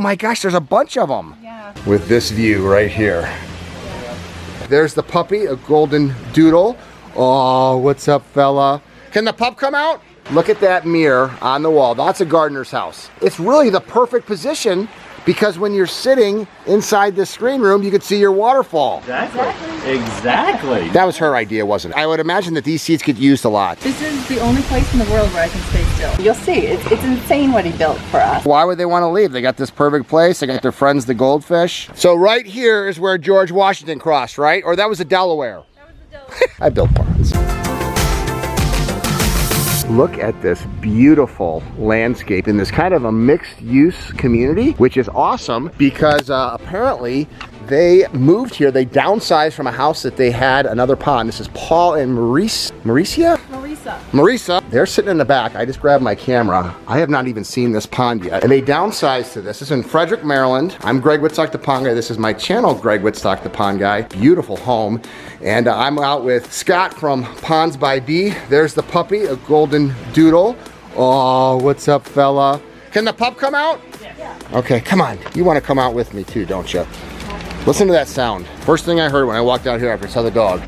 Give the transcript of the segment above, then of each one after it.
Oh my gosh, there's a bunch of them. Yeah. With this view right here. There's the puppy, a golden doodle. Oh, what's up, fella? Can the pup come out? Look at that mirror on the wall. That's a gardener's house. It's really the perfect position because when you're sitting inside this screen room, you could see your waterfall. Exactly. That was her idea, wasn't it? I would imagine that these seats get used a lot. This is the only place in the world where I can stay still. You'll see, it's insane what he built for us. Why would they want to leave? They got this perfect place. They got their friends, the goldfish. So right here is where George Washington crossed, right? Or that was the Delaware. That was the Doodle. I built ponds. Look at this beautiful landscape in this kind of a mixed use community, which is awesome because apparently they moved here. They downsized from a house that they had another pond. This is Paul and Marisa. Marisa. They're sitting in the back. I just grabbed my camera. I have not even seen this pond yet. And they downsized to this. This is in Frederick, Maryland. I'm Greg Wittstock, the Pond Guy. This is my channel, Greg Wittstock, the Pond Guy. Beautiful home. And I'm out with Scott from Ponds by B. There's the puppy, a golden doodle. Oh, what's up, fella? Can the pup come out? Yeah. Okay, come on. You want to come out with me too, don't you? Listen to that sound. First thing I heard when I walked out here after I saw the dog.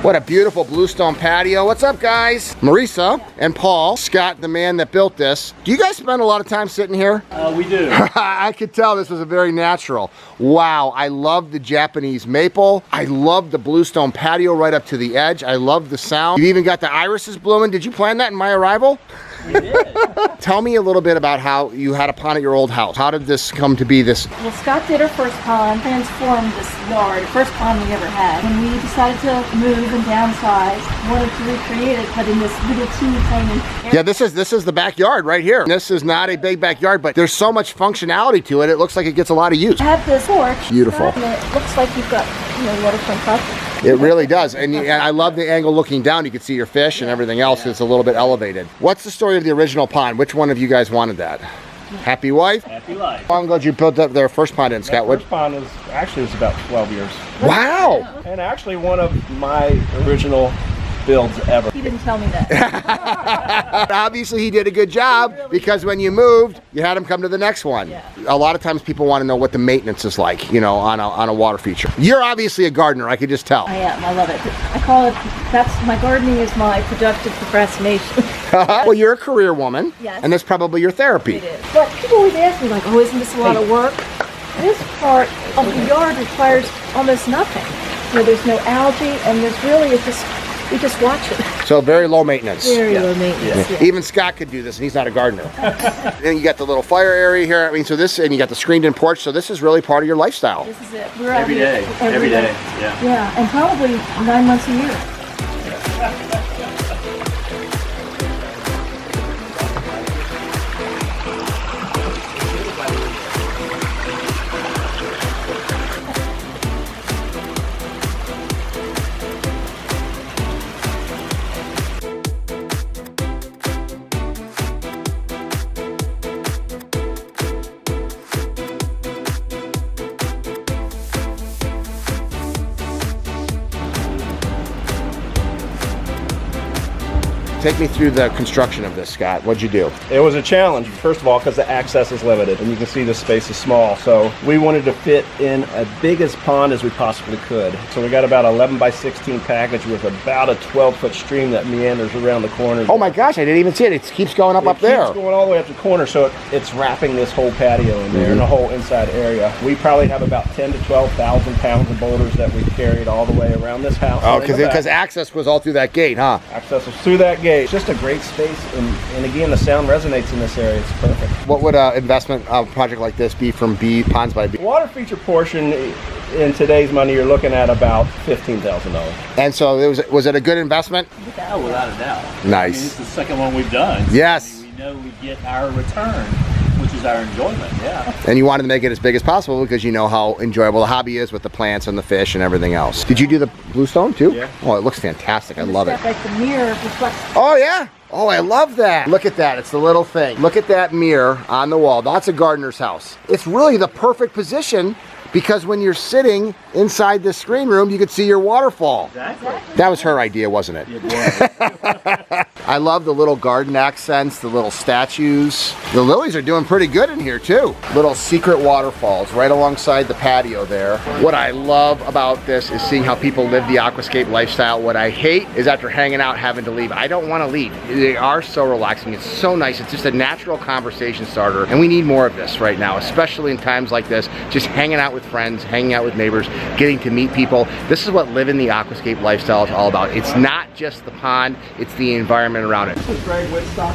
What a beautiful bluestone patio. What's up, guys? Marisa and Paul, Scott, the man that built this. Do you guys spend a lot of time sitting here? We do. I could tell this was a very natural. Wow, I love the Japanese maple. I love the bluestone patio right up to the edge. I love the sound. You even got the irises blooming. Did you plan that in my arrival? We did. Tell me a little bit about how you had a pond at your old house. How did this come to be this? Well, Scott did our first pond, transformed this yard, first pond we ever had. When we decided to move and downsize, wanted to recreate it, but in this little teeny tiny area. Yeah, this is the backyard right here. This is not a big backyard, but there's so much functionality to it. It looks like it gets a lot of use. I have this porch. Beautiful. And it looks like you've got, waterfront property. It really does, and I love the angle looking down. You can see your fish and everything else. It's a little bit elevated. What's the story of the original pond? Which one of you guys wanted that? Happy wife? Happy life. How long ago did you build up their first pond in, Scott? First pond was about 12 years. Wow! And actually one of my original builds ever. He didn't tell me that. Obviously he did a good job because when you moved, you had him come to the next one. Yeah. A lot of times people want to know what the maintenance is like, on a water feature. You're obviously a gardener, I could just tell. I am, I love it. I call it, my gardening is my productive procrastination. Well, you're a career woman, Yes. and that's probably your therapy. It is. But people always ask me, like, oh, isn't this a lot of work? This part of the yard requires almost nothing. There's no algae, and we just watch it. So very low maintenance. Very low maintenance. Yeah. Even Scott could do this, and he's not a gardener. And you got the little fire area here. And you got the screened-in porch. So this is really part of your lifestyle. This is it. We're out Every here day. Every day. Yeah. Yeah, and probably 9 months a year. Take me through the construction of this, Scott. What'd you do? It was a challenge, first of all, because the access is limited, and you can see the space is small. So we wanted to fit in as big as pond as we possibly could. So we got about 11 by 16 package with about a 12-foot stream that meanders around the corner. Oh my gosh, I didn't even see it. It keeps going up there. It's going all the way up the corner, so it's wrapping this whole patio in there and the whole inside area. We probably have about 10 to 12,000 pounds of boulders that we carried all the way around this house. Oh, because access was all through that gate, huh? Access was through that gate. It's just a great space, and again, the sound resonates in this area. It's perfect. What would an investment project like this be from Ponds by B? The water feature portion in today's money, you're looking at about $15,000. And so was it a good investment? Oh, without a doubt. Nice. I mean, it's the second one we've done. Yes. I mean, we know we get our return, which is our enjoyment, yeah. And you wanted to make it as big as possible because you know how enjoyable the hobby is with the plants and the fish and everything else. Did you do the bluestone too? Yeah. Oh, it looks fantastic. I love it. Like the mirror reflects. Oh yeah. Oh, I love that. Look at that. It's the little thing. Look at that mirror on the wall. That's a gardener's house. It's really the perfect position because when you're sitting inside this screen room, you could see your waterfall. Exactly. That was her idea, wasn't it? It was. I love the little garden accents, the little statues. The lilies are doing pretty good in here too. Little secret waterfalls right alongside the patio there. What I love about this is seeing how people live the aquascape lifestyle. What I hate is after hanging out having to leave. I don't want to leave. They are so relaxing. It's so nice. It's just a natural conversation starter. And we need more of this right now, especially in times like this. Just hanging out with friends, hanging out with neighbors, getting to meet people. This is what living the aquascape lifestyle is all about. It's not just the pond, it's the environment around it. This is Greg Wittstock.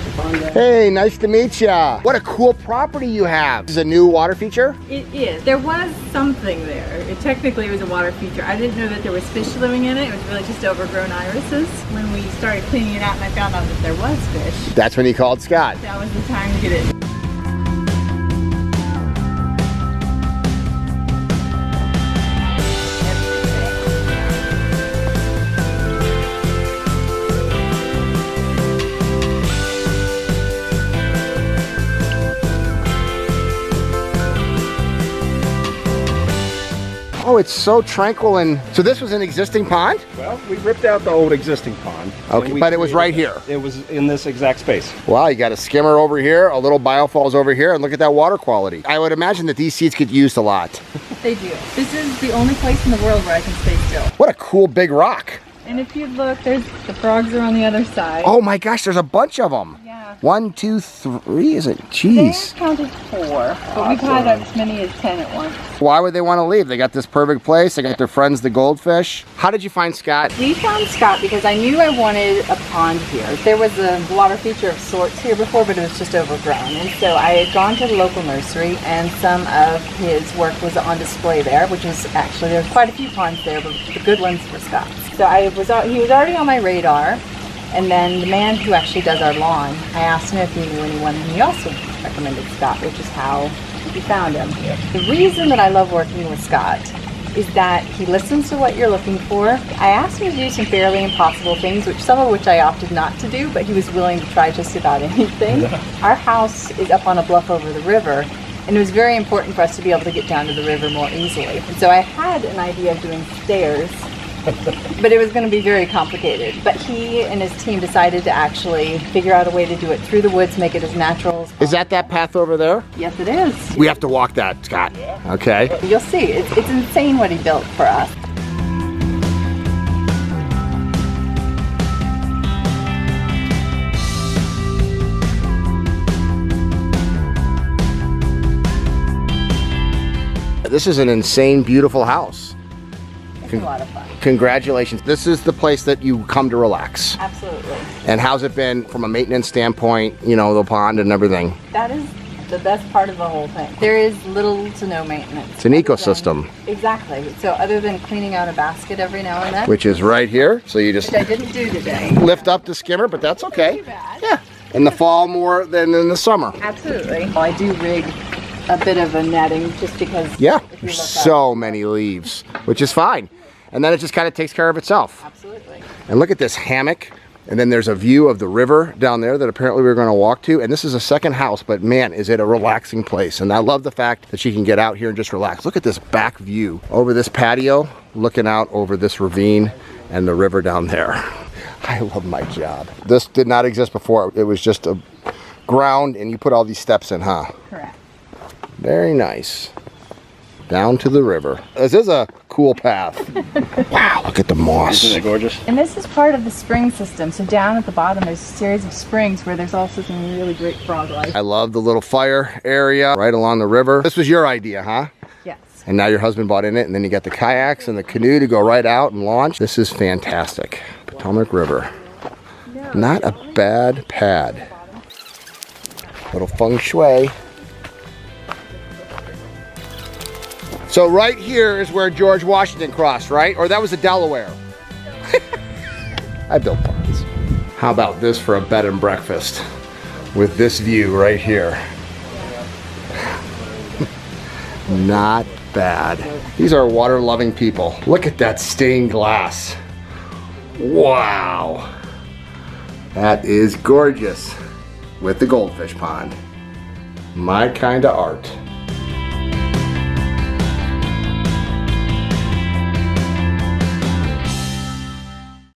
Hey, nice to meet ya. What a cool property you have. This is a new water feature? It is. There was something there. It technically was a water feature. I didn't know that there was fish living in it. It was really just overgrown irises. When we started cleaning it out and I found out that there was fish, That's when you called Scott. that was the time to get it. Oh, it's so tranquil. And so this was an existing pond? Well, we ripped out the old existing pond. Okay, and we but it was created right this. here. It was in this exact space. Wow, you got a skimmer over here, a little biofalls over here, and look at that water quality. I would imagine that these seeds get used a lot. They do. This is the only place in the world where I can stay still. What a cool big rock. And if you look, the frogs are on the other side. Oh my gosh, there's a bunch of them. Yeah. 1, 2, 3, is it? They Jeez. counted 4, but we've had as many as 10 at once. Why would they want to leave? They got this perfect place. They got their friends, the goldfish. How did you find Scott? We found Scott because I knew I wanted a pond here. There was a water feature of sorts here before, but it was just overgrown. And so I had gone to the local nursery and some of his work was on display there, which is actually, there's quite a few ponds there, but the good ones were Scott's. So he was already on my radar. And then the man who actually does our lawn, I asked him if he knew anyone, and he also recommended Scott, which is how we found him. The reason that I love working with Scott is that he listens to what you're looking for. I asked him to do some fairly impossible things, some of which I opted not to do, but he was willing to try just about anything. Our house is up on a bluff over the river, and it was very important for us to be able to get down to the river more easily. And so I had an idea of doing stairs, but it was going to be very complicated. But he and his team decided to actually figure out a way to do it through the woods, make it as natural as possible. Is that path over there? Yes, it is. We have to walk that, Scott. Okay. You'll see. It's insane what he built for us. This is an insane, beautiful house. It's a lot of fun. Congratulations. This is the place that you come to relax. Absolutely. And how's it been from a maintenance standpoint, you know, the pond and everything? That is the best part of the whole thing. There is little to no maintenance. It's an ecosystem. Exactly. So other than cleaning out a basket every now and then, Which is right here. So you just which I didn't do today. lift up the skimmer, but that's okay. Too bad. Yeah. In the fall more than in the summer. Absolutely. I do rig a bit of a netting just because. Yeah. if you There's look so many leaves, which is fine. And then it just kind of takes care of itself. Absolutely. And look at this hammock. And then there's a view of the river down there that apparently we're going to walk to. And this is a second house, but man, is it a relaxing place. And I love the fact that she can get out here and just relax. Look at this back view over this patio, looking out over this ravine and the river down there. I love my job. This did not exist before. It was just a ground and you put all these steps in, huh? Correct. Very nice. Down to the river. This is a cool path. Wow, look at the moss. Isn't it gorgeous? And this is part of the spring system. So down at the bottom, there's a series of springs where there's also some really great frog life. I love the little fire area right along the river. This was your idea, huh? Yes. And now your husband bought in it, and then you got the kayaks and the canoe to go right out and launch. This is fantastic. Potomac River. Not a bad pad. Little feng shui. So right here is where George Washington crossed, right? Or that was the Delaware. I built ponds. How about this for a bed and breakfast with this view right here? Not bad. These are water-loving people. Look at that stained glass. Wow. That is gorgeous with the goldfish pond. My kind of art.